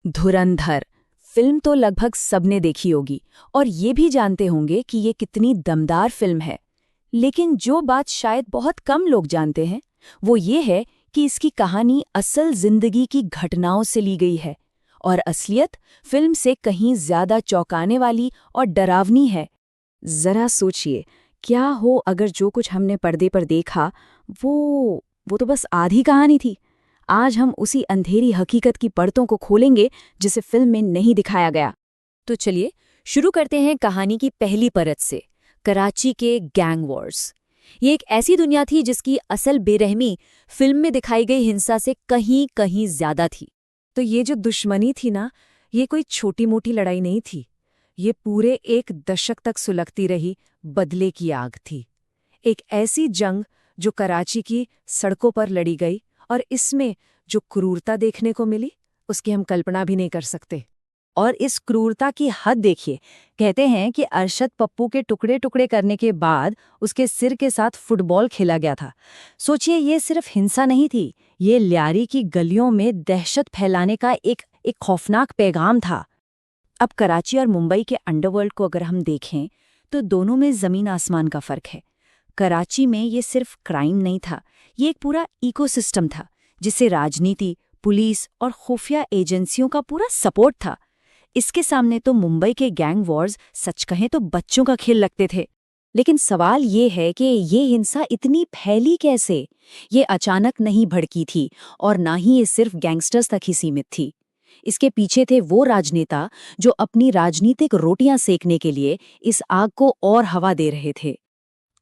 धुरंधर film तो लगभग सबने देखी होगी और ये भी जानते होंगे कि ये कितनी दमदार फिल्म है। लेकिन जो बात शायद बहुत कम लोग जानते हैं वो ये है कि इसकी कहानी असल जिंदगी की घटनाओं से ली गई है और असलियत फिल्म से कहीं ज्यादा चौंकाने वाली और डरावनी है। जरा सोचिए, क्या हो अगर जो कुछ हमने पर्दे पर देखा वो तो बस आधी कहानी थी। आज हम उसी अंधेरी हकीकत की परतों को खोलेंगे जिसे फिल्म में नहीं दिखाया गया। तो चलिए शुरू करते हैं कहानी की पहली परत से, कराची के गैंग वॉर्स। ये एक ऐसी दुनिया थी जिसकी असल बेरहमी फिल्म में दिखाई गई हिंसा से कहीं कहीं ज्यादा थी। तो ये जो दुश्मनी थी ना, ये कोई छोटी मोटी लड़ाई नहीं थी। ये पूरे एक दशक तक सुलगती रही बदले की आग थी। एक ऐसी जंग जो कराची की सड़कों पर लड़ी गई और इसमें जो क्रूरता देखने को मिली उसकी हम कल्पना भी नहीं कर सकते। और इस क्रूरता की हद देखिए। कहते हैं कि अरशद पप्पू के टुकड़े टुकड़े करने के बाद उसके सिर के साथ फुटबॉल खेला गया था। सोचिए, ये सिर्फ हिंसा नहीं थी, ये ल्यारी की गलियों में दहशत फैलाने का एक खौफनाक पैगाम था। अब कराची और मुंबई के अंडरवर्ल्ड को अगर हम देखें तो दोनों में जमीन आसमान का फर्क है। कराची में ये सिर्फ क्राइम नहीं था, ये एक पूरा इकोसिस्टम था जिसे राजनीति, पुलिस और खुफिया एजेंसियों का पूरा सपोर्ट था। इसके सामने तो मुंबई के गैंग वॉर्स सच कहें तो बच्चों का खेल लगते थे। लेकिन सवाल ये है कि ये हिंसा इतनी फैली कैसे? ये अचानक नहीं भड़की थी और ना ही ये सिर्फ गैंगस्टर्स तक ही सीमित थी। इसके पीछे थे वो राजनेता जो अपनी राजनीतिक रोटियां सेकने के लिए इस आग को और हवा दे रहे थे।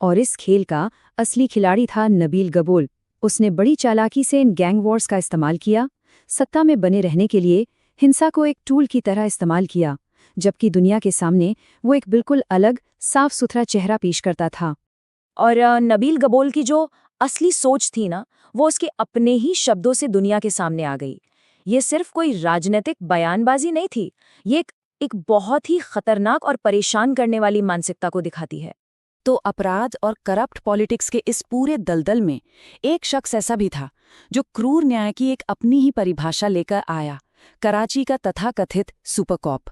और इस खेल का असली खिलाड़ी था नबील गबोल। उसने बड़ी चालाकी से इन गैंग वॉर्स का इस्तेमाल किया, सत्ता में बने रहने के लिए हिंसा को एक टूल की तरह इस्तेमाल किया, जबकि दुनिया के सामने वो एक बिल्कुल अलग, साफ सुथरा चेहरा पेश करता था। और नबील गबोल की जो असली सोच थी ना, वो उसके अपने ही शब्दों से दुनिया के सामने आ गई। ये सिर्फ कोई राजनीतिक बयानबाजी नहीं थी, ये एक बहुत ही खतरनाक और परेशान करने वाली मानसिकता को दिखाती है। तो अपराध और करप्ट पॉलिटिक्स के इस पूरे दलदल में एक शख्स ऐसा भी था जो क्रूर न्याय की एक अपनी ही परिभाषा लेकर आया, कराची का तथाकथित सुपरकॉप।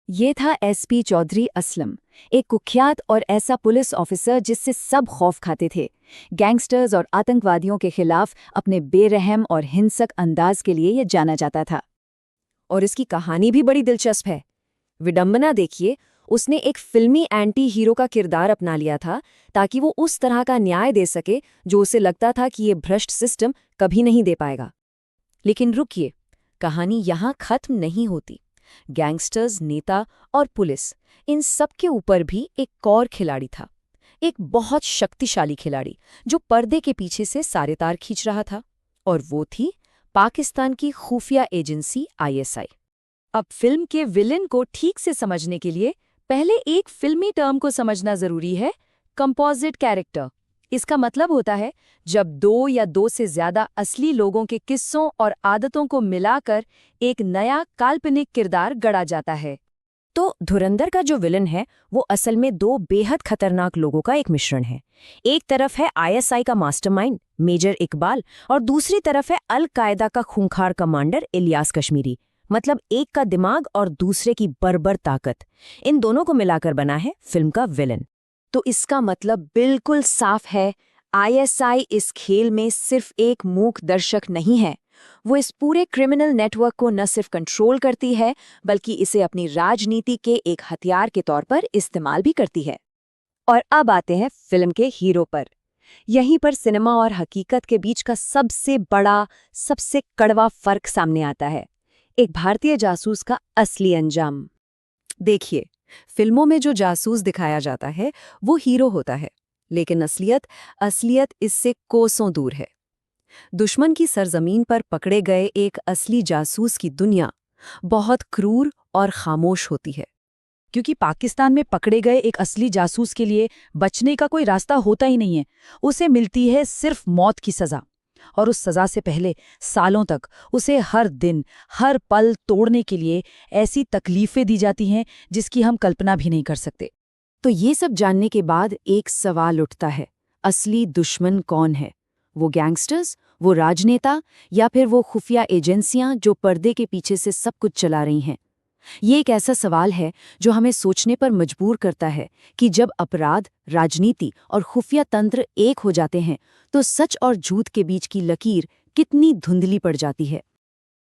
ये था एसपी चौधरी असलम, एक कुख्यात और ऐसा पुलिस ऑफिसर जिससे सब खौफ खाते थे। गैंगस्टर्स और आतंकवादियों के खिलाफ अपने बेरहम और हिंसक अंदाज के लिए यह जाना जाता था। और इसकी कहानी भी बड़ी दिलचस्प है। विडंबना देखिए, उसने एक फिल्मी एंटी हीरो का किरदार अपना लिया था ताकि वो उस तरह का न्याय दे सके जो उसे लगता था कि ये भ्रष्ट सिस्टम कभी नहीं दे पाएगा। लेकिन रुकिए, कहानी यहाँ खत्म नहीं होती। गैंगस्टर्स, नेता और पुलिस, इन सब के ऊपर भी एक और खिलाड़ी था, एक बहुत शक्तिशाली खिलाड़ी जो पर्दे के पीछे से सारे तार खींच रहा था। और वो थी पाकिस्तान की खुफिया एजेंसी ISI। अब फिल्म के विलेन को ठीक से समझने के लिए पहले एक फिल्मी टर्म को समझना जरूरी है, कंपोजिट कैरेक्टर। इसका मतलब होता है जब दो या दो से ज्यादा असली लोगों के किस्सों और आदतों को मिलाकर एक नया काल्पनिक किरदार गढ़ा जाता है। तो धुरंधर का जो विलन है वो असल में दो बेहद खतरनाक लोगों का एक मिश्रण है। एक तरफ है ISI का मास्टरमाइंड मेजर इकबाल और दूसरी तरफ है अल कायदा का खूंखार कमांडर इलियास कश्मीरी। मतलब एक का दिमाग और दूसरे की बर्बर ताकत, इन दोनों को मिलाकर बना है फिल्म का विलन। तो इसका मतलब बिल्कुल साफ है, ISI इस खेल में सिर्फ एक मूक दर्शक नहीं है। वो इस पूरे क्रिमिनल नेटवर्क को न सिर्फ कंट्रोल करती है बल्कि इसे अपनी राजनीति के एक हथियार के तौर पर इस्तेमाल भी करती है। और अब आते हैं फिल्म के हीरो पर। यहीं पर सिनेमा और हकीकत के बीच का सबसे बड़ा, सबसे कड़वा फर्क सामने आता है, एक भारतीय जासूस का असली अंजाम। देखिए, फिल्मों में जो जासूस दिखाया जाता है वो हीरो होता है, लेकिन असलियत इससे कोसों दूर है। दुश्मन की सरजमीन पर पकड़े गए एक असली जासूस की दुनिया बहुत क्रूर और खामोश होती है, क्योंकि पाकिस्तान में पकड़े गए एक असली जासूस के लिए बचने का कोई रास्ता होता ही नहीं है। उसे मिलती है सिर्फ मौत की सजा, और उस सजा से पहले सालों तक उसे हर दिन, हर पल तोड़ने के लिए ऐसी तकलीफें दी जाती हैं जिसकी हम कल्पना भी नहीं कर सकते। तो ये सब जानने के बाद एक सवाल उठता है, असली दुश्मन कौन है? वो गैंगस्टर्स, वो राजनेता या फिर वो खुफिया एजेंसियां जो पर्दे के पीछे से सब कुछ चला रही हैं? ये एक ऐसा सवाल है जो हमें सोचने पर मजबूर करता है कि जब अपराध, राजनीति और खुफिया तंत्र एक हो जाते हैं तो सच और झूठ के बीच की लकीर कितनी धुंधली पड़ जाती है।